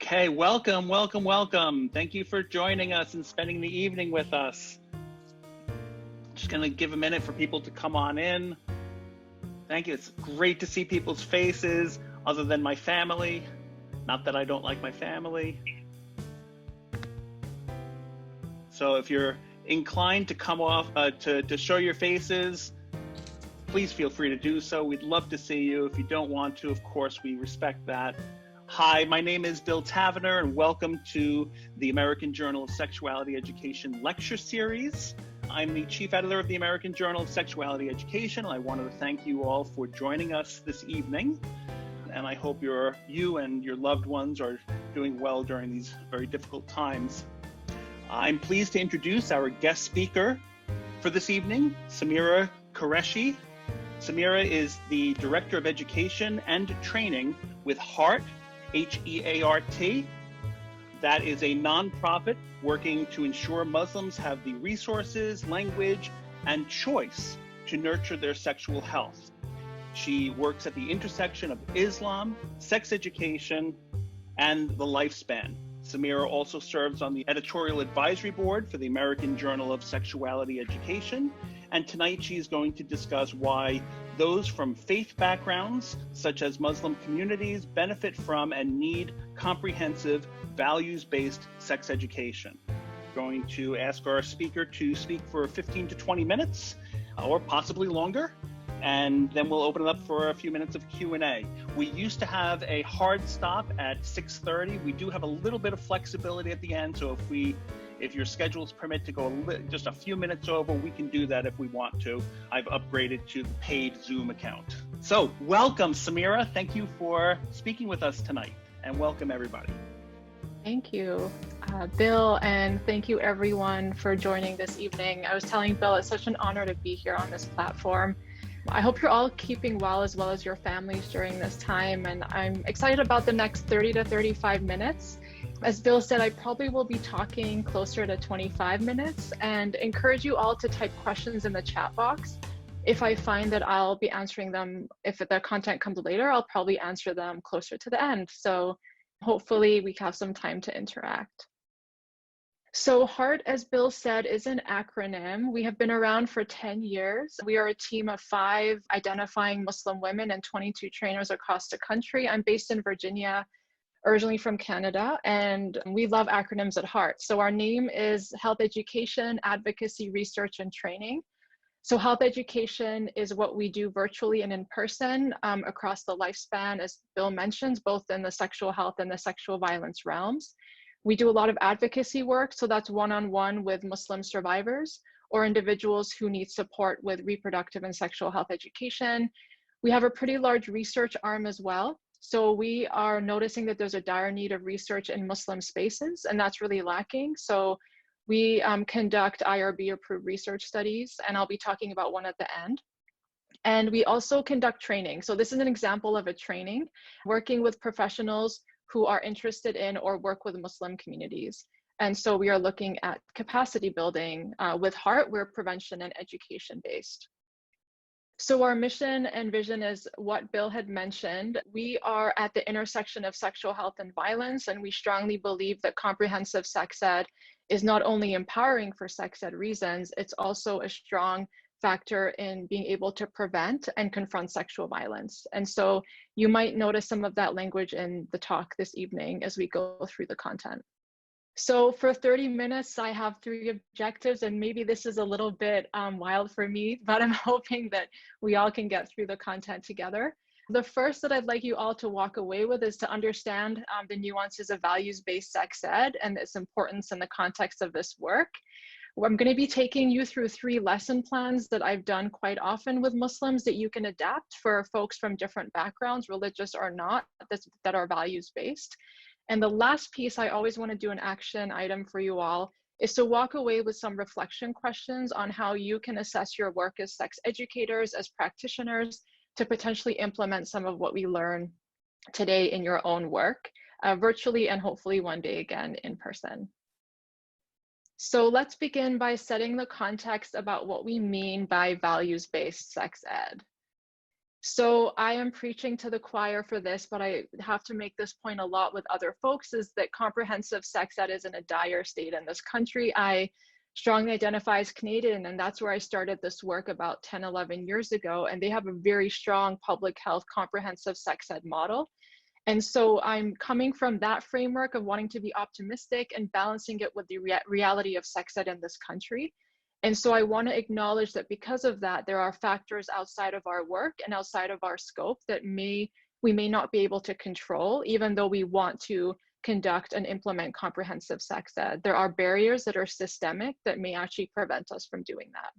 Okay, welcome, welcome, welcome. Thank you for joining us and spending the evening with us. Just gonna give a minute for people to come on in. Thank you, it's great to see people's faces other than my family. Not that I don't like my family. So if you're inclined to come off, to show your faces, please feel free to do so. We'd love to see you. If you don't want to, of course, we respect that. Hi, my name is Bill Tavener, and welcome to the American Journal of Sexuality Education lecture series. I'm the chief editor of the American Journal of Sexuality Education, and I wanted to thank you all for joining us this evening. And I hope you and your loved ones are doing well during these very difficult times. I'm pleased to introduce our guest speaker for this evening, Sameera Qureshi. Sameera is the Director of Education and Training with HEART, H-E-A-R-T. That is a nonprofit working to ensure Muslims have the resources, language, and choice to nurture their sexual health. She works at the intersection of Islam, sex education, and the lifespan. Sameera also serves on the editorial advisory board for the American Journal of Sexuality Education, and tonight she's going to discuss why those from faith backgrounds, such as Muslim communities, benefit from and need comprehensive, values-based sex education. We're going to ask our speaker to speak for 15 to 20 minutes, or possibly longer, and then we'll open it up for a few minutes of Q&A. We used to have a hard stop at 6:30. We do have a little bit of flexibility at the end, so if your schedules permit to go just a few minutes over, we can do that if we want to. I've upgraded to the paid Zoom account. So welcome, Sameera. Thank you for speaking with us tonight, and welcome everybody. Thank you, Bill, and thank you everyone for joining this evening. I was telling Bill, it's such an honor to be here on this platform. I hope you're all keeping well as your families during this time, and I'm excited about the next 30 to 35 minutes. As Bill said, I probably will be talking closer to 25 minutes and encourage you all to type questions in the chat box. If I find that I'll be answering them, if the content comes later, I'll probably answer them closer to the end. So hopefully we have some time to interact. So HEART, as Bill said, is an acronym. We have been around for 10 years. We are a team of 5 identifying Muslim women and 22 trainers across the country. I'm based in Virginia, originally from Canada, and we love acronyms at HEART. So our name is Health Education, Advocacy, Research, and Training. So health education is what we do virtually and in person across the lifespan, as Bill mentions, both in the sexual health and the sexual violence realms. We do a lot of advocacy work, so that's one-on-one with Muslim survivors or individuals who need support with reproductive and sexual health education. We have a pretty large research arm as well. So we are noticing that there's a dire need of research in Muslim spaces, and that's really lacking. So we conduct IRB-approved research studies, and I'll be talking about one at the end. And we also conduct training. So this is an example of a training, working with professionals who are interested in or work with Muslim communities. And so we are looking at capacity building. With HEART, we're prevention and education based. So our mission and vision is what Bill had mentioned. We are at the intersection of sexual health and violence, and we strongly believe that comprehensive sex ed is not only empowering for sex ed reasons, it's also a strong factor in being able to prevent and confront sexual violence. And so you might notice some of that language in the talk this evening as we go through the content. So for 30 minutes, I have 3 objectives, and maybe this is a little bit wild for me, but I'm hoping that we all can get through the content together. The first that I'd like you all to walk away with is to understand the nuances of values-based sex ed and its importance in the context of this work. I'm going to be taking you through 3 lesson plans that I've done quite often with Muslims that you can adapt for folks from different backgrounds, religious or not, that are values-based. And the last piece, I always want to do an action item for you all, is to walk away with some reflection questions on how you can assess your work as sex educators, as practitioners, to potentially implement some of what we learn today in your own work, virtually and hopefully one day again in person. So let's begin by setting the context about what we mean by values-based sex ed. So I am preaching to the choir for this, but I have to make this point a lot with other folks, is that comprehensive sex ed is in a dire state in this country. I strongly identify as Canadian, and that's where I started this work about 10, 11 years ago. And they have a very strong public health comprehensive sex ed model. And so I'm coming from that framework of wanting to be optimistic and balancing it with the reality of sex ed in this country. And so I want to acknowledge that because of that, there are factors outside of our work and outside of our scope that we may not be able to control, even though we want to conduct and implement comprehensive sex ed. There are barriers that are systemic that may actually prevent us from doing that.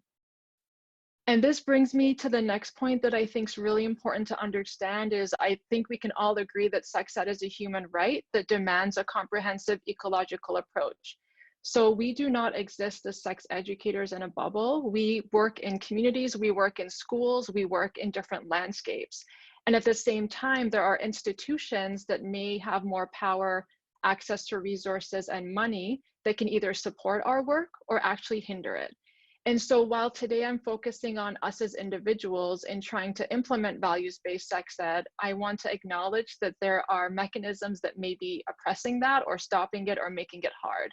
And this brings me to the next point that I think is really important to understand is I think we can all agree that sex ed is a human right that demands a comprehensive ecological approach. So we do not exist as sex educators in a bubble. We work in communities, we work in schools, we work in different landscapes. And at the same time, there are institutions that may have more power, access to resources and money that can either support our work or actually hinder it. And so while today I'm focusing on us as individuals in trying to implement values-based sex ed, I want to acknowledge that there are mechanisms that may be oppressing that or stopping it or making it hard.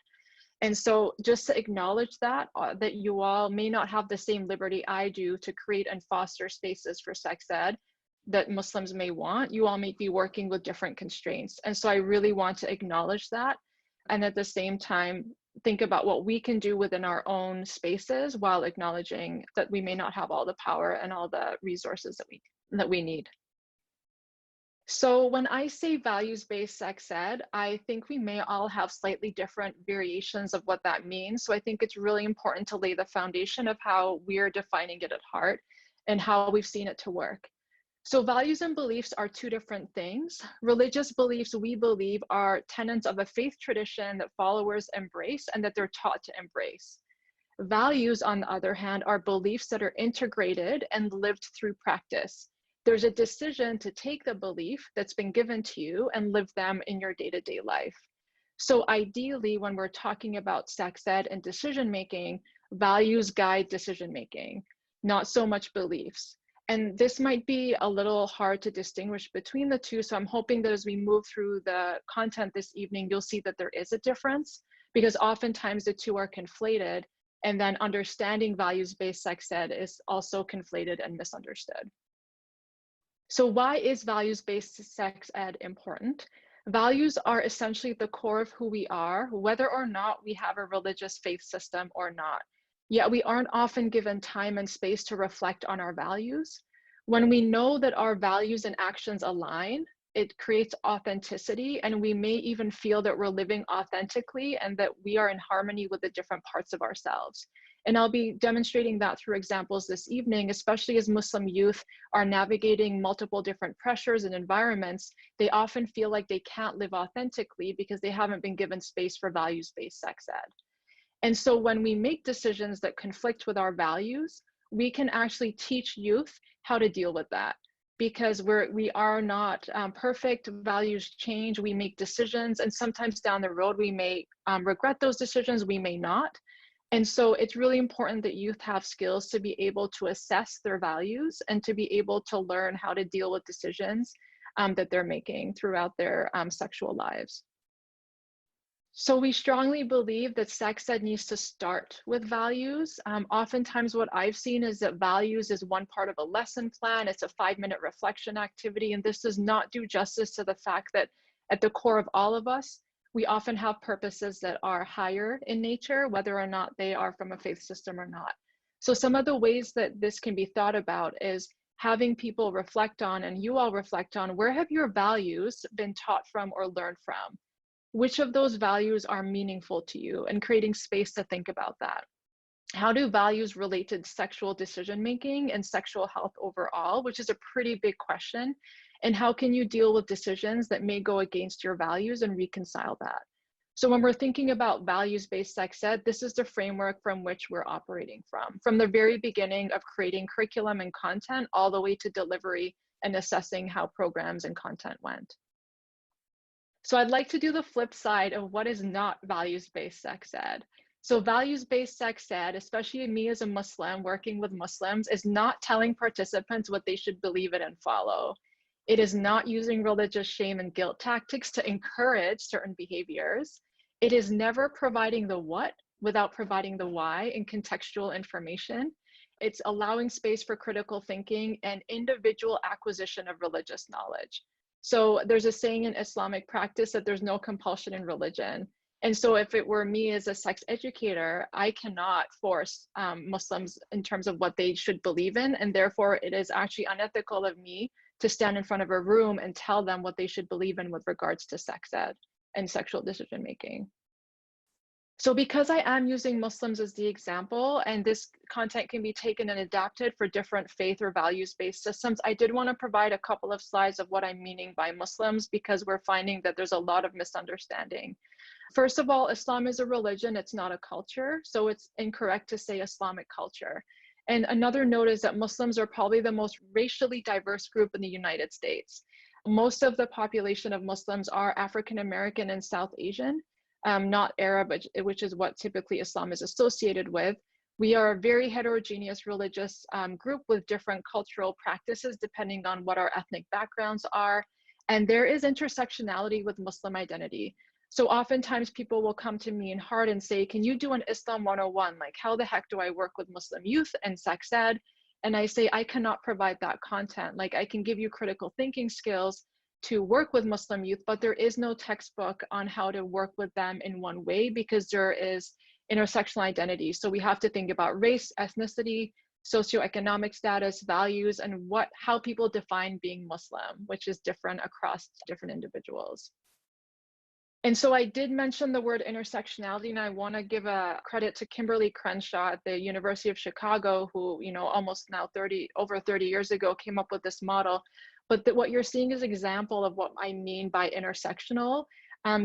And so just to acknowledge that, that you all may not have the same liberty I do to create and foster spaces for sex ed that Muslims may want, you all may be working with different constraints. And so I really want to acknowledge that. And at the same time, think about what we can do within our own spaces while acknowledging that we may not have all the power and all the resources that we need. So when I say values-based sex ed, I think we may all have slightly different variations of what that means. So I think it's really important to lay the foundation of how we're defining it at heart and how we've seen it to work. So values and beliefs are two different things. Religious beliefs, we believe, are tenets of a faith tradition that followers embrace and that they're taught to embrace. Values, on the other hand, are beliefs that are integrated and lived through practice. There's a decision to take the belief that's been given to you and live them in your day-to-day life. So ideally, when we're talking about sex ed and decision-making, values guide decision-making, not so much beliefs. And this might be a little hard to distinguish between the two. So I'm hoping that as we move through the content this evening, you'll see that there is a difference, because oftentimes the two are conflated, and then understanding values-based sex ed is also conflated and misunderstood. So why is values-based sex ed important? Values are essentially the core of who we are, whether or not we have a religious faith system or not. Yet we aren't often given time and space to reflect on our values. When we know that our values and actions align, it creates authenticity, and we may even feel that we're living authentically and that we are in harmony with the different parts of ourselves. And I'll be demonstrating that through examples this evening, especially as Muslim youth are navigating multiple different pressures and environments. They often feel like they can't live authentically because they haven't been given space for values-based sex ed. And so when we make decisions that conflict with our values, we can actually teach youth how to deal with that, because we are not perfect. Values change, we make decisions, and sometimes down the road we may regret those decisions, we may not. And so it's really important that youth have skills to be able to assess their values and to be able to learn how to deal with decisions that they're making throughout their sexual lives. So we strongly believe that sex ed needs to start with values. Oftentimes what I've seen is that values is one part of a lesson plan. It's a 5-minute reflection activity. And this does not do justice to the fact that at the core of all of us, we often have purposes that are higher in nature, whether or not they are from a faith system or not. So some of the ways that this can be thought about is having people reflect on, and you all reflect on, where have your values been taught from or learned from? Which of those values are meaningful to you, and creating space to think about that. How do values relate to sexual decision-making and sexual health overall, which is a pretty big question, and how can you deal with decisions that may go against your values and reconcile that? So when we're thinking about values-based sex ed, this is the framework from which we're operating from the very beginning of creating curriculum and content all the way to delivery and assessing how programs and content went. So I'd like to do the flip side of what is not values-based sex ed. So values-based sex ed, especially me as a Muslim working with Muslims, is not telling participants what they should believe in and follow. It is not using religious shame and guilt tactics to encourage certain behaviors. It is never providing the what without providing the why and contextual information. It's allowing space for critical thinking and individual acquisition of religious knowledge. So there's a saying in Islamic practice that there's no compulsion in religion. And so if it were me as a sex educator, I cannot force Muslims in terms of what they should believe in. And therefore, it is actually unethical of me to stand in front of a room and tell them what they should believe in with regards to sex ed and sexual decision making. So because I am using Muslims as the example, and this content can be taken and adapted for different faith or values-based systems, I did want to provide a couple of slides of what I'm meaning by Muslims, because we're finding that there's a lot of misunderstanding. First of all, Islam is a religion, it's not a culture, so it's incorrect to say Islamic culture. And another note is that Muslims are probably the most racially diverse group in the United States. Most of the population of Muslims are African American and South Asian. Not Arab, which is what typically Islam is associated with. We are a very heterogeneous religious group with different cultural practices depending on what our ethnic backgrounds are. And there is intersectionality with Muslim identity. So oftentimes people will come to me in heart and say, can you do an Islam 101? Like, how the heck do I work with Muslim youth and sex ed? And I say, I cannot provide that content. Like, I can give you critical thinking skills to work with Muslim youth, but there is no textbook on how to work with them in one way, because there is intersectional identity. So we have to think about race, ethnicity, socioeconomic status, values, and how people define being Muslim, which is different across different individuals. And so I did mention the word intersectionality, and I want to give a credit to Kimberly Crenshaw at the University of Chicago, who, almost now over 30 years ago came up with this model. But what you're seeing is an example of what I mean by intersectional,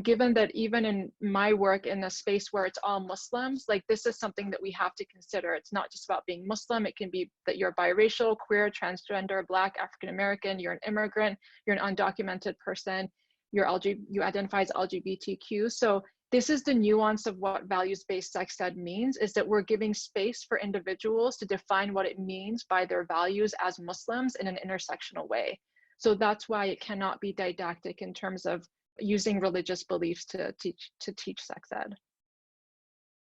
given that even in my work in a space where it's all Muslims, like, this is something that we have to consider. It's not just about being Muslim. It can be that you're biracial, queer, transgender, Black, African American, you're an immigrant, you're an undocumented person, you identify as LGBTQ. So this is the nuance of what values-based sex ed means, is that we're giving space for individuals to define what it means by their values as Muslims in an intersectional way. So that's why it cannot be didactic in terms of using religious beliefs to teach sex ed.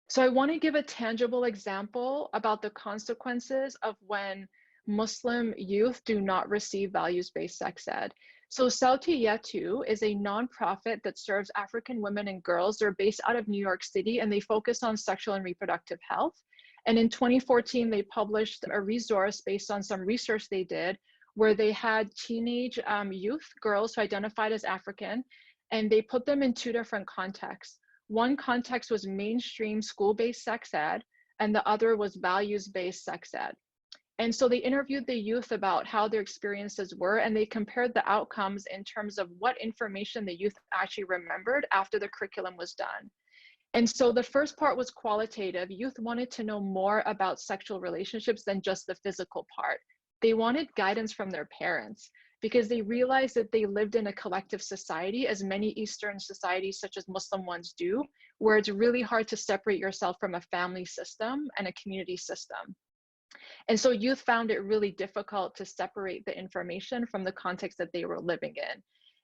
So I want to give a tangible example about the consequences of when Muslim youth do not receive values-based sex ed. So Sauti Yetu is a nonprofit that serves African women and girls. They're based out of New York City, and they focus on sexual and reproductive health. And in 2014, they published a resource based on some research they did, where they had teenage youth, girls who identified as African, and they put them in two different contexts. One context was mainstream school-based sex ed, and the other was values-based sex ed. And so they interviewed the youth about how their experiences were, and they compared the outcomes in terms of what information the youth actually remembered after the curriculum was done. And so the first part was qualitative. Youth wanted to know more about sexual relationships than just the physical part. They wanted guidance from their parents, because they realized that they lived in a collective society, as many Eastern societies, such as Muslim ones, do, where it's really hard to separate yourself from a family system and a community system. And so youth found it really difficult to separate the information from the context that they were living in.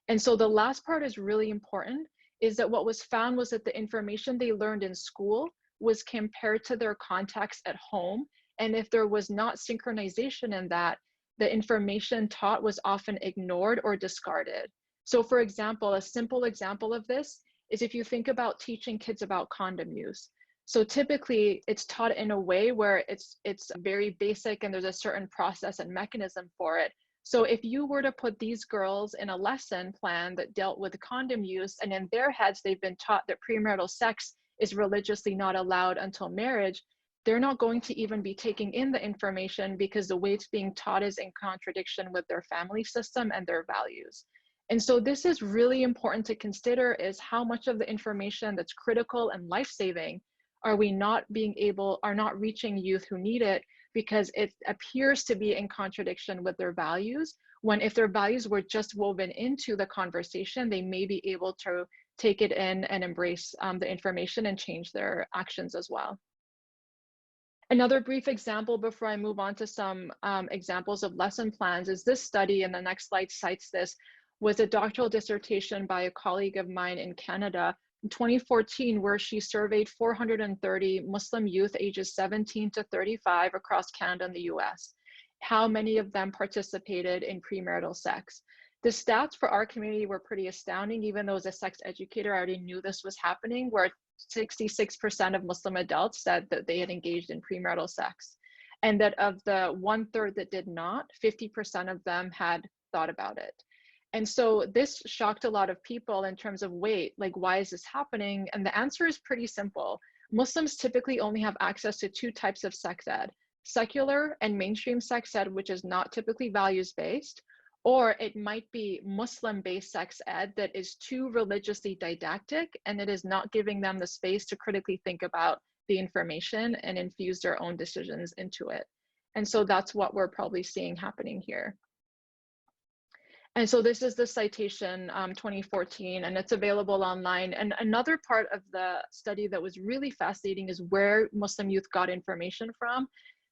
And so the last part is really important, is that what was found was that the information they learned in school was compared to their context at home. And if there was not synchronization in that, the information taught was often ignored or discarded. So for example, a simple example of this is if you think about teaching kids about condom use. So typically it's taught in a way where it's very basic and there's a certain process and mechanism for it. So if you were to put these girls in a lesson plan that dealt with condom use, and in their heads they've been taught that premarital sex is religiously not allowed until marriage, they're not going to even be taking in the information, because the way it's being taught is in contradiction with their family system and their values. And so this is really important to consider, is how much of the information that's critical and life-saving are not reaching youth who need it, because it appears to be in contradiction with their values, when if their values were just woven into the conversation, they may be able to take it in and embrace the information and change their actions as well. Another brief example before I move on to some examples of lesson plans is this study, and the next slide cites this, was a doctoral dissertation by a colleague of mine in Canada in 2014, where she surveyed 430 Muslim youth ages 17 to 35 across Canada and the US. How many of them participated in premarital sex? The stats for our community were pretty astounding. Even though as a sex educator, I already knew this was happening, where 66% of Muslim adults said that they had engaged in premarital sex. And that of the 1/3 that did not, 50% of them had thought about it. And so this shocked a lot of people in terms of, wait, like, why is this happening? And the answer is pretty simple. Muslims typically only have access to two types of sex ed: secular and mainstream sex ed, which is not typically values-based, or it might be Muslim-based sex ed that is too religiously didactic, and it is not giving them the space to critically think about the information and infuse their own decisions into it. And so that's what we're probably seeing happening here. And so this is the citation, 2014, and it's available online. And another part of the study that was really fascinating is where Muslim youth got information from.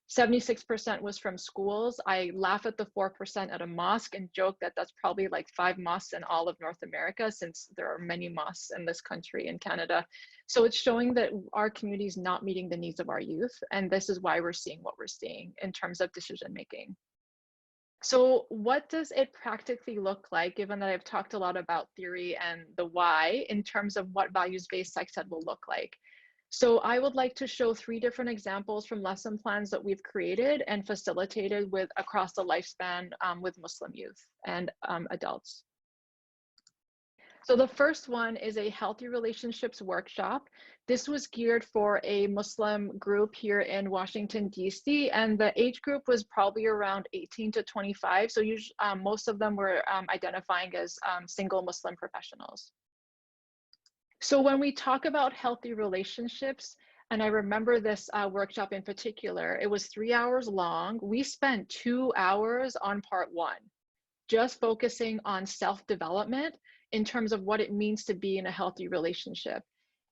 76% was from schools. I laugh at the 4% at a mosque and joke that that's probably like 5 mosques in all of North America, since there are many mosques in this country, in Canada. So it's showing that our community is not meeting the needs of our youth. And this is why we're seeing what we're seeing in terms of decision making. So what does it practically look like, given that I've talked a lot about theory and the why, in terms of what values-based sex ed will look like? So I would like to show 3 different examples from lesson plans that we've created and facilitated with across the lifespan with Muslim youth and adults. So the first one is a healthy relationships workshop. This was geared for a Muslim group here in Washington, DC, and the age group was probably around 18 to 25. So usually, most of them were identifying as single Muslim professionals. So when we talk about healthy relationships, and I remember this workshop in particular, it was 3 hours long. We spent 2 hours on part 1, just focusing on self-development in terms of what it means to be in a healthy relationship.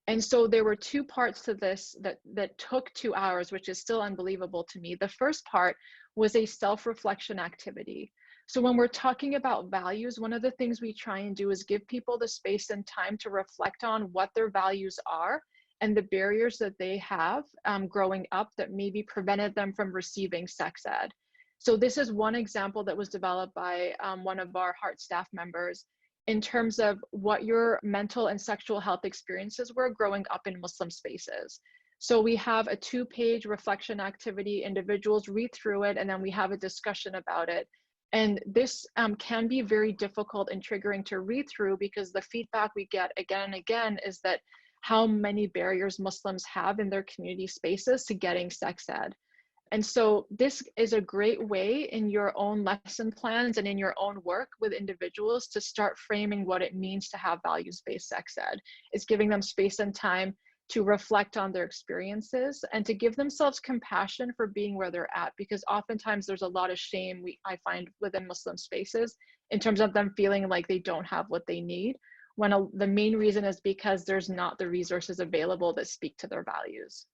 And so there were 2 parts to this that took 2 hours, which is still unbelievable to me. The first part was a self-reflection activity. So when we're talking about values, one of the things we try and do is give people the space and time to reflect on what their values are and the barriers that they have growing up that maybe prevented them from receiving sex ed. So this is one example that was developed by one of our Heart staff members in terms of what your mental and sexual health experiences were growing up in Muslim spaces. So we have a 2-page reflection activity, individuals read through it, and then we have a discussion about it. And this can be very difficult and triggering to read through, because the feedback we get again and again is that how many barriers Muslims have in their community spaces to getting sex ed. And so this is a great way in your own lesson plans and in your own work with individuals to start framing what it means to have values-based sex ed. It's giving them space and time to reflect on their experiences and to give themselves compassion for being where they're at, because oftentimes there's a lot of shame I find within Muslim spaces in terms of them feeling like they don't have what they need, when the main reason is because there's not the resources available that speak to their values.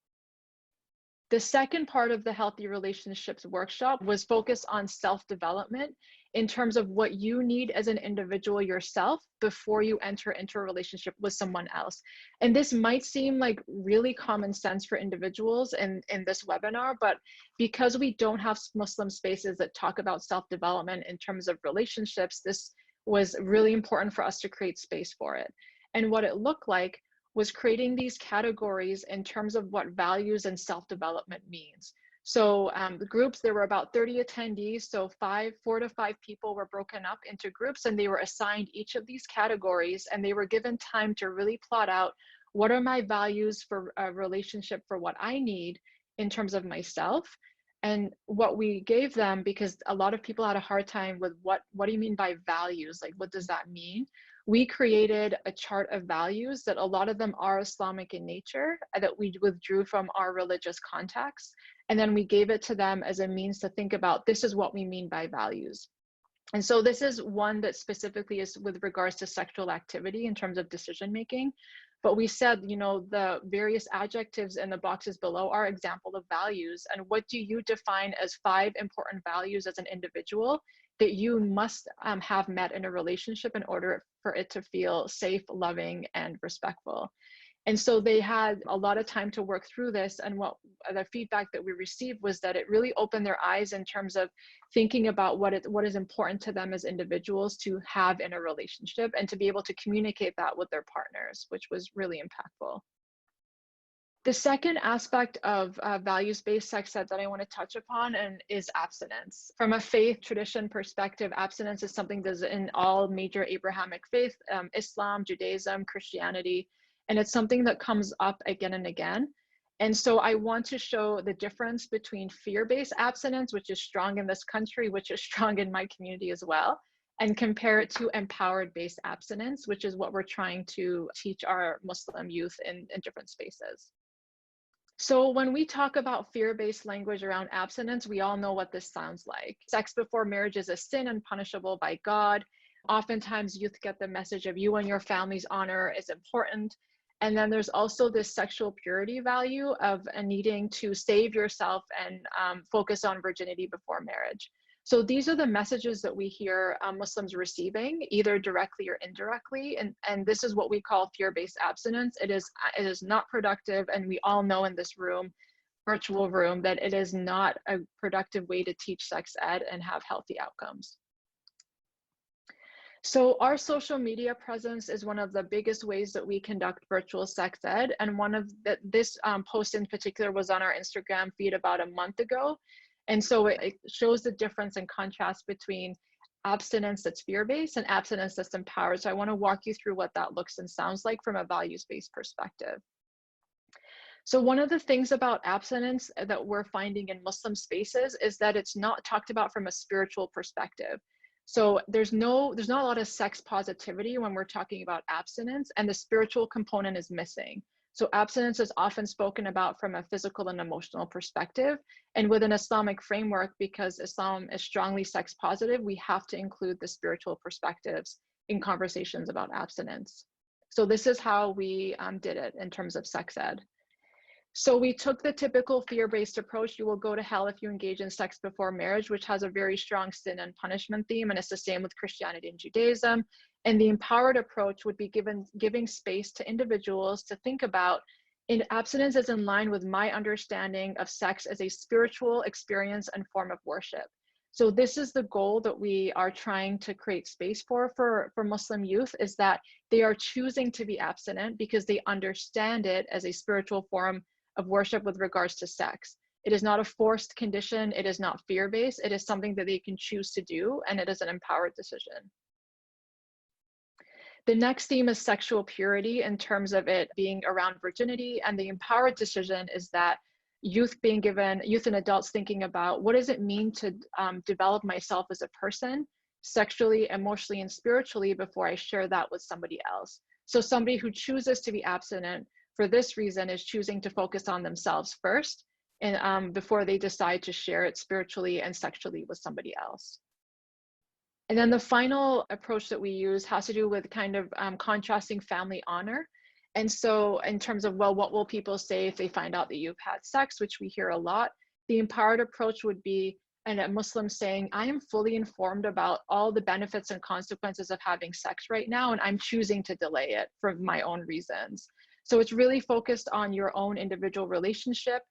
The second part of the Healthy Relationships workshop was focused on self-development in terms of what you need as an individual yourself before you enter into a relationship with someone else. And this might seem like really common sense for individuals in this webinar, but because we don't have Muslim spaces that talk about self-development in terms of relationships, this was really important for us to create space for it. And what it looked like was creating these categories in terms of what values and self-development means. So the groups, there were about 30 attendees, so 4 to 5 people were broken up into groups, and they were assigned each of these categories, and they were given time to really plot out, what are my values for a relationship, for what I need in terms of myself. And what we gave them, because a lot of people had a hard time with what do you mean by values? Like, what does that mean? We created a chart of values that a lot of them are Islamic in nature, that we withdrew from our religious context. And then we gave it to them as a means to think about, this is what we mean by values. And so this is one that specifically is with regards to sexual activity in terms of decision making. But we said, you know, the various adjectives in the boxes below are example of values. And what do you define as 5 important values as an individual that you must have met in a relationship in order for it to feel safe, loving, and respectful? And so they had a lot of time to work through this. And what the feedback that we received was that it really opened their eyes in terms of thinking about what is important to them as individuals to have in a relationship and to be able to communicate that with their partners, which was really impactful. The second aspect of values-based sex ed that I want to touch upon is abstinence. From a faith tradition perspective, abstinence is something that's in all major Abrahamic faith, Islam, Judaism, Christianity, and it's something that comes up again and again. And so I want to show the difference between fear-based abstinence, which is strong in this country, which is strong in my community as well, and compare it to empowered-based abstinence, which is what we're trying to teach our Muslim youth in different spaces. So when we talk about fear-based language around abstinence, we all know what this sounds like. Sex before marriage is a sin and punishable by God. Oftentimes youth get the message of you and your family's honor is important. And then there's also this sexual purity value of needing to save yourself and focus on virginity before marriage. So these are the messages that we hear Muslims receiving, either directly or indirectly. And this is what we call fear-based abstinence. It is not productive. And we all know in this room, virtual room, that it is not a productive way to teach sex ed and have healthy outcomes. So our social media presence is one of the biggest ways that we conduct virtual sex ed. And one of this post in particular was on our Instagram feed about a month ago. And so it shows the difference and contrast between abstinence that's fear-based and abstinence that's empowered. So I want to walk you through what that looks and sounds like from a values-based perspective. So one of the things about abstinence that we're finding in Muslim spaces is that it's not talked about from a spiritual perspective. So there's not a lot of sex positivity when we're talking about abstinence, and the spiritual component is missing. So abstinence is often spoken about from a physical and emotional perspective. And with an Islamic framework, because Islam is strongly sex positive, we have to include the spiritual perspectives in conversations about abstinence. So this is how we did it in terms of sex ed. So we took the typical fear-based approach. You will go to hell if you engage in sex before marriage, which has a very strong sin and punishment theme, and it's the same with Christianity and Judaism. And the empowered approach would be giving space to individuals to think about, in abstinence is in line with my understanding of sex as a spiritual experience and form of worship. So this is the goal that we are trying to create space for Muslim youth, is that they are choosing to be abstinent because they understand it as a spiritual form of worship with regards to sex. It is not a forced condition. It is not fear-based. It is something that they can choose to do, and it is an empowered decision. The next theme is sexual purity in terms of it being around virginity, and the empowered decision is that youth and adults thinking about what does it mean to develop myself as a person, sexually, emotionally, and spiritually before I share that with somebody else. So somebody who chooses to be abstinent for this reason is choosing to focus on themselves first, and before they decide to share it spiritually and sexually with somebody else. And then the final approach that we use has to do with kind of contrasting family honor. And so in terms of, well, what will people say if they find out that you've had sex, which we hear a lot, the empowered approach would be a Muslim saying, I am fully informed about all the benefits and consequences of having sex right now, and I'm choosing to delay it for my own reasons. So it's really focused on your own individual relationship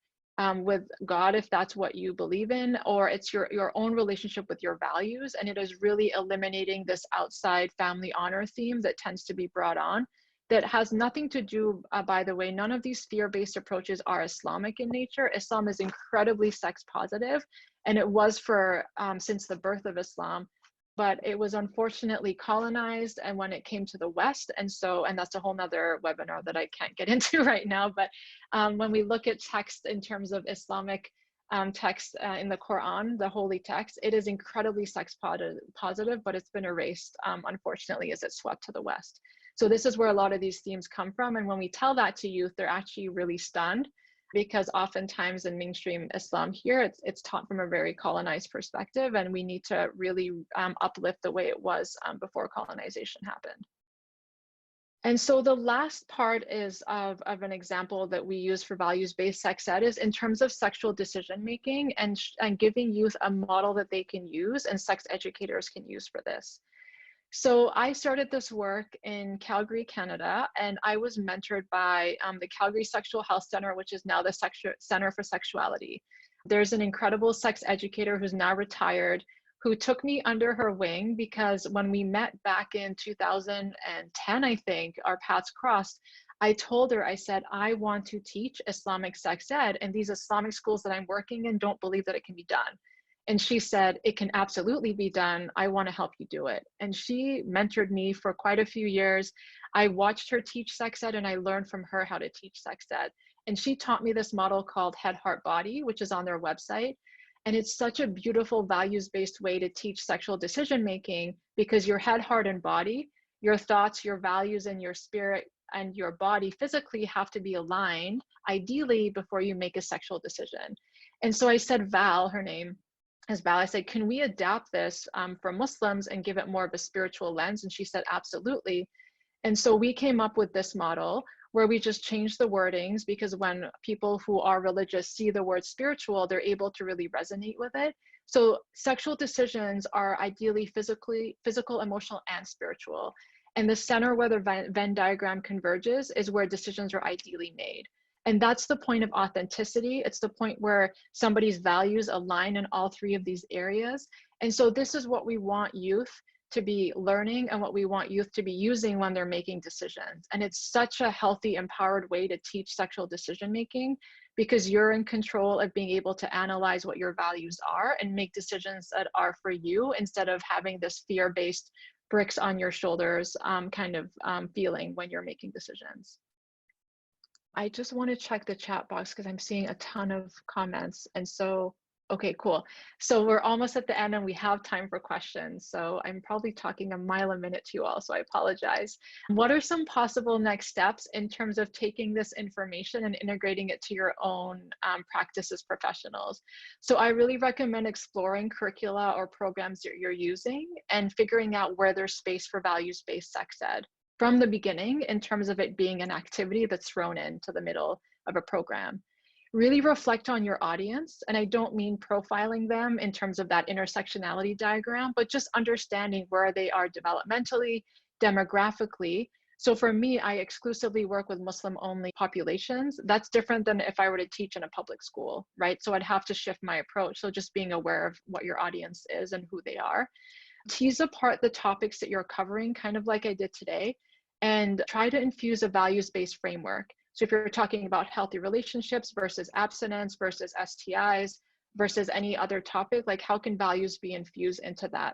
with God, if that's what you believe in, or it's your own relationship with your values. And it is really eliminating this outside family honor theme that tends to be brought on, that has nothing to do, by the way, none of these fear-based approaches are Islamic in nature. Islam is incredibly sex positive, and it was for since the birth of Islam. But it was unfortunately colonized, and when it came to the West, and that's a whole nother webinar that I can't get into right now, but when we look at text in terms of Islamic text in the Quran, the holy text, it is incredibly sex positive, but it's been erased, unfortunately, as it swept to the West. So this is where a lot of these themes come from, and when we tell that to youth, they're actually really stunned. because oftentimes in mainstream Islam here, it's taught from a very colonized perspective, and we need to really uplift the way it was before colonization happened. And so the last part is of an example that we use for values-based sex ed is in terms of sexual decision-making and giving youth a model that they can use and sex educators can use for this. So I started this work in Calgary, Canada, and I was mentored by the Calgary Sexual Health Center, which is now the Center for Sexuality. There's an incredible sex educator who's now retired, who took me under her wing because when we met back in 2010, I think, our paths crossed. I told her, I said, I want to teach Islamic sex ed, and these Islamic schools that I'm working in don't believe that it can be done. And she said, it can absolutely be done. I want to help you do it. And she mentored me for quite a few years. I watched her teach sex ed and I learned from her how to teach sex ed. And she taught me this model called Head, Heart, Body, which is on their website. And it's such a beautiful values-based way to teach sexual decision-making because your head, heart, and body, your thoughts, your values, and your spirit and your body physically have to be aligned, ideally, before you make a sexual decision. And so I said, Val, her name is Val, I said, can we adapt this for Muslims and give it more of a spiritual lens? And she said, absolutely. And so we came up with this model where we just changed the wordings because when people who are religious see the word spiritual, they're able to really resonate with it. So sexual decisions are ideally physical, emotional, and spiritual. And the center where the Venn diagram converges is where decisions are ideally made. And that's the point of authenticity. It's the point where somebody's values align in all three of these areas. And so this is what we want youth to be learning and what we want youth to be using when they're making decisions. And it's such a healthy, empowered way to teach sexual decision-making because you're in control of being able to analyze what your values are and make decisions that are for you instead of having this fear-based bricks on your shoulders kind of feeling when you're making decisions. I just want to check the chat box because I'm seeing a ton of comments. And so, okay, cool. So we're almost at the end and we have time for questions. So I'm probably talking a mile a minute to you all, so I apologize. What are some possible next steps in terms of taking this information and integrating it to your own practice as professionals? So I really recommend exploring curricula or programs that you're using and figuring out where there's space for values-based sex ed from the beginning in terms of it being an activity that's thrown into the middle of a program. Really reflect on your audience, and I don't mean profiling them in terms of that intersectionality diagram, but just understanding where they are developmentally, demographically. So for me, I exclusively work with Muslim-only populations. That's different than if I were to teach in a public school, right? So I'd have to shift my approach. So just being aware of what your audience is and who they are. Tease apart the topics that you're covering, kind of like I did today, and try to infuse a values-based framework. So if you're talking about healthy relationships versus abstinence versus STIs versus any other topic, like how can values be infused into that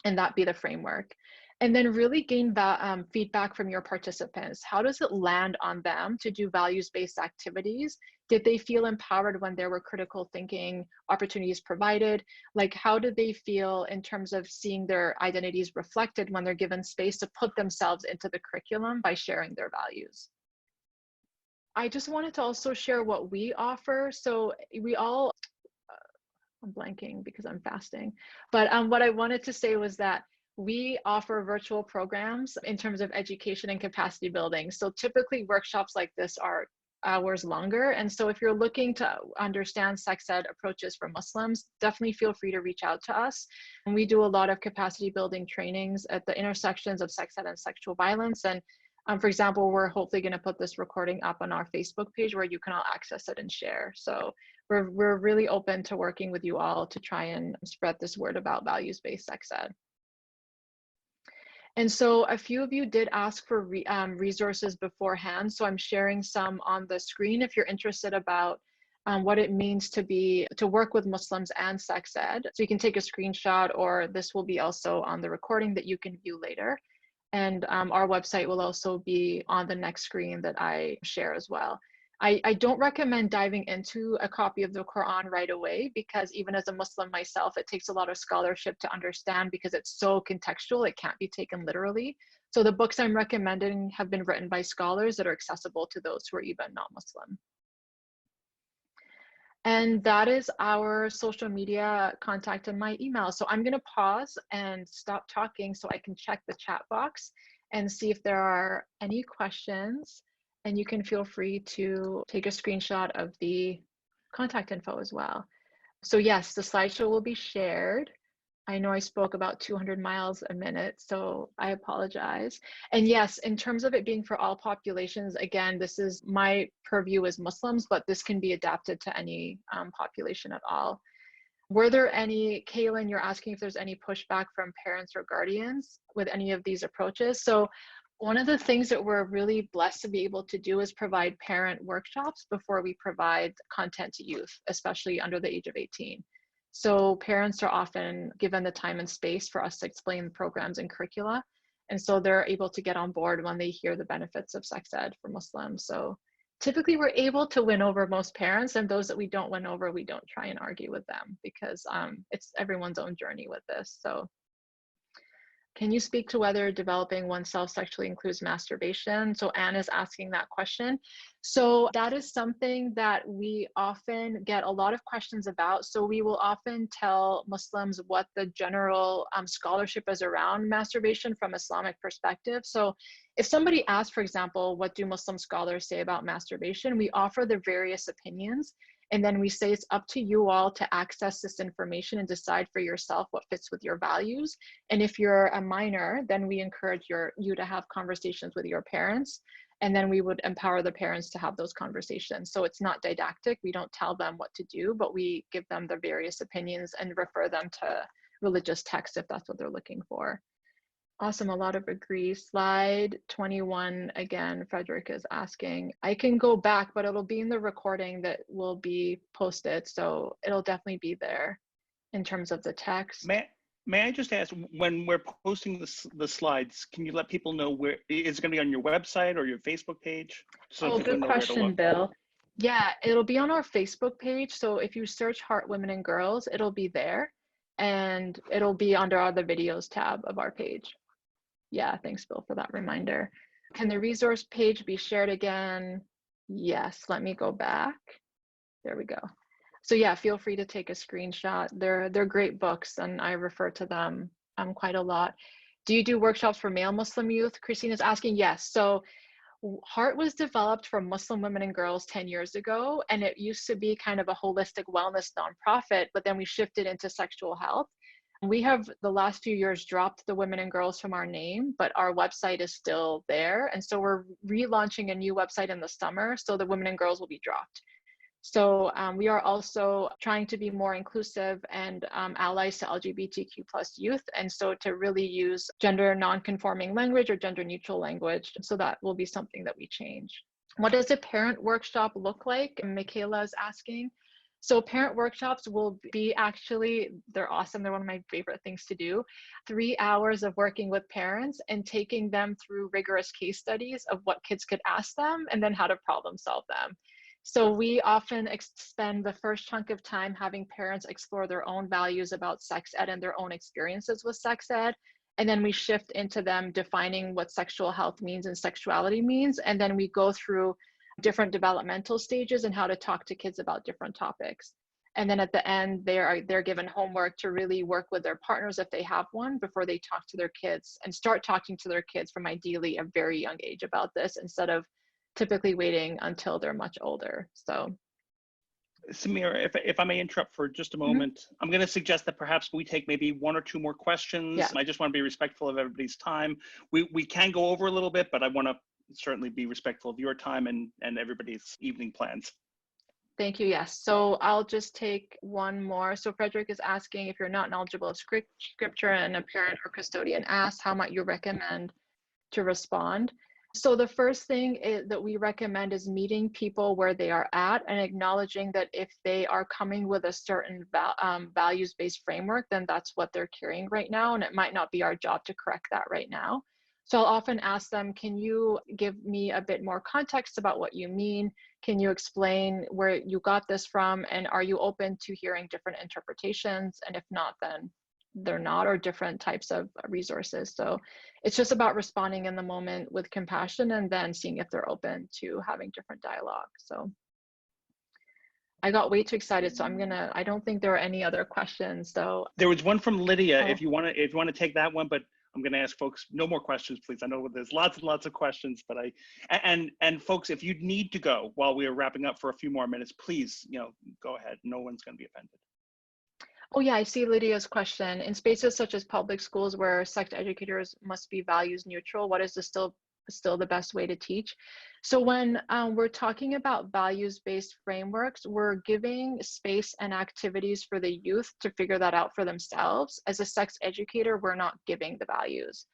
and that be the framework? And then really gain that feedback from your participants. How does it land on them to do values-based activities? Did they feel empowered when there were critical thinking opportunities provided? Like, how did they feel in terms of seeing their identities reflected when they're given space to put themselves into the curriculum by sharing their values? I just wanted to also share what we offer. So we all, I'm blanking because I'm fasting, but what I wanted to say was that we offer virtual programs in terms of education and capacity building. So typically workshops like this are hours longer. And so if you're looking to understand sex ed approaches for Muslims, definitely feel free to reach out to us. And we do a lot of capacity building trainings at the intersections of sex ed and sexual violence. And for example, we're hopefully going to put this recording up on our Facebook page where you can all access it and share. So we're really open to working with you all to try and spread this word about values-based sex ed. And so a few of you did ask for resources beforehand. So I'm sharing some on the screen if you're interested about what it means to work with Muslims and sex ed. So you can take a screenshot, or this will be also on the recording that you can view later. And our website will also be on the next screen that I share as well. I don't recommend diving into a copy of the Quran right away, because even as a Muslim myself, it takes a lot of scholarship to understand because it's so contextual, it can't be taken literally. So the books I'm recommending have been written by scholars that are accessible to those who are even not Muslim. And that is our social media contact and my email. So I'm going to pause and stop talking so I can check the chat box and see if there are any questions. And you can feel free to take a screenshot of the contact info as well. So yes, the slideshow will be shared. I know I spoke about 200 miles a minute, so I apologize. And yes, in terms of it being for all populations, again, this is my purview as Muslims, but this can be adapted to any population at all. Were there any, Kaylin, you're asking if there's any pushback from parents or guardians with any of these approaches. So one of the things that we're really blessed to be able to do is provide parent workshops before we provide content to youth, especially under the age of 18. So parents are often given the time and space for us to explain the programs and curricula. And so they're able to get on board when they hear the benefits of sex ed for Muslims. So typically we're able to win over most parents, and those that we don't win over, we don't try and argue with them because it's everyone's own journey with this. So can you speak to whether developing oneself sexually includes masturbation? So Anne is asking that question. So that is something that we often get a lot of questions about. So we will often tell Muslims what the general scholarship is around masturbation from Islamic perspective. So if somebody asks, for example, what do Muslim scholars say about masturbation, we offer the various opinions. And then we say it's up to you all to access this information and decide for yourself what fits with your values. And if you're a minor, then we encourage you to have conversations with your parents. And then we would empower the parents to have those conversations. So it's not didactic. We don't tell them what to do, but we give them the various opinions and refer them to religious texts if that's what they're looking for. Awesome, a lot of agree. Slide 21, again, Frederick is asking. I can go back, but it'll be in the recording that will be posted. So it'll definitely be there in terms of the text. May I just ask, when we're posting the slides, can you let people know where, is it going to be on your website or your Facebook page? So Good question, Bill. Yeah, it'll be on our Facebook page. So if you search Heart, Women and Girls, it'll be there. And it'll be under the videos tab of our page. Yeah, thanks, Bill, for that reminder. Can the resource page be shared again? Yes, let me go back. There we go. So yeah, feel free to take a screenshot. They're great books, and I refer to them quite a lot. Do you do workshops for male Muslim youth? Christina's asking, yes. So Heart was developed for Muslim women and girls 10 years ago, and it used to be kind of a holistic wellness nonprofit, but then we shifted into sexual health. We have the last few years dropped the women and girls from our name, but our website is still there. And so we're relaunching a new website in the summer, so the women and girls will be dropped. So we are also trying to be more inclusive and allies to LGBTQ plus youth. And so to really use gender non-conforming language or gender neutral language. So that will be something that we change. What does a parent workshop look like? Michaela is asking. So parent workshops will be they're awesome. They're one of my favorite things to do. 3 hours of working with parents and taking them through rigorous case studies of what kids could ask them and then how to problem solve them. So we often spend the first chunk of time having parents explore their own values about sex ed and their own experiences with sex ed. And then we shift into them defining what sexual health means and sexuality means. And then we go through different developmental stages and how to talk to kids about different topics. And then at the end, they're given homework to really work with their partners if they have one before they talk to their kids, and start talking to their kids from ideally a very young age about this instead of typically waiting until they're much older. So Sameera, if I may interrupt for just a moment, I'm going to suggest that perhaps we take maybe 1 or 2 more questions. Yeah. I just want to be respectful of everybody's time. We can go over a little bit, but I want to certainly be respectful of your time and everybody's evening plans. Thank you. Yes. So I'll just take one more. So Frederick is asking, if you're not knowledgeable of scripture and a parent or custodian asks, how might you recommend to respond? So the first thing that we recommend is meeting people where they are at and acknowledging that if they are coming with a certain values-based framework, then that's what they're carrying right now. And it might not be our job to correct that right now. So I'll often ask them, can you give me a bit more context about what you mean? Can you explain where you got this from? And are you open to hearing different interpretations? And if not, then they're not, or different types of resources. So it's just about responding in the moment with compassion and then seeing if they're open to having different dialogue. So I got way too excited, so I don't think there are any other questions though. There was one from Lydia, Oh. if you want to take that one, but I'm going to ask folks, no more questions, please. I know there's lots and lots of questions, but and folks, if you need to go while we are wrapping up for a few more minutes, please, go ahead. No one's going to be offended. Oh yeah, I see Lydia's question. In spaces such as public schools where sex educators must be values neutral, what is still the best way to teach? So when we're talking about values-based frameworks, we're giving space and activities for the youth to figure that out for themselves. As a sex educator, we're not giving the values.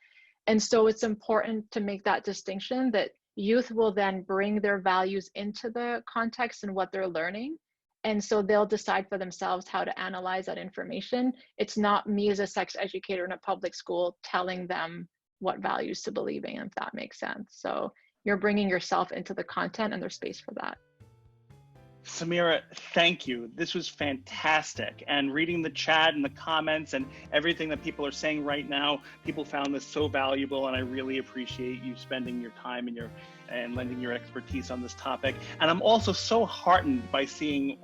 And so it's important to make that distinction that youth will then bring their values into the context and what they're learning. And so they'll decide for themselves how to analyze that information. It's not me as a sex educator in a public school telling them what values to believe in, if that makes sense. So you're bringing yourself into the content and there's space for that. Sameera, thank you. This was fantastic. And reading the chat and the comments and everything that people are saying right now, people found this so valuable, and I really appreciate you spending your time and lending your expertise on this topic. And I'm also so heartened by seeing,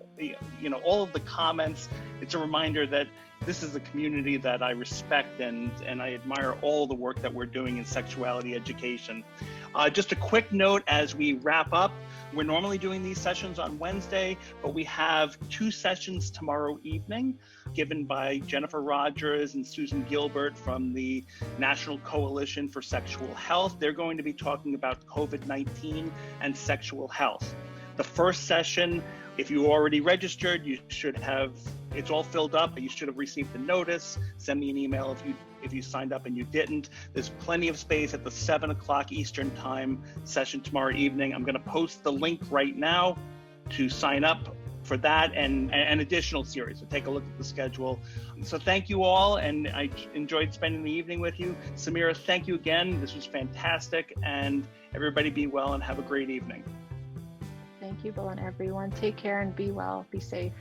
all of the comments. It's a reminder that this is a community that I respect, and I admire all the work that we're doing in sexuality education. Just a quick note as we wrap up. We're normally doing these sessions on Wednesday, but we have 2 sessions tomorrow evening given by Jennifer Rogers and Susan Gilbert from the National Coalition for Sexual Health. They're going to be talking about COVID-19 and sexual health. The first session, if you already registered, it's all filled up. You should have received the notice. Send me an email if you signed up and you didn't. There's plenty of space at the 7 o'clock Eastern time session tomorrow evening. I'm going to post the link right now to sign up for that and additional series. So take a look at the schedule. So thank you all, and I enjoyed spending the evening with you. Sameera, thank you again. This was fantastic, and everybody be well and have a great evening. Thank you, Bill, and everyone. Take care and be well. Be safe.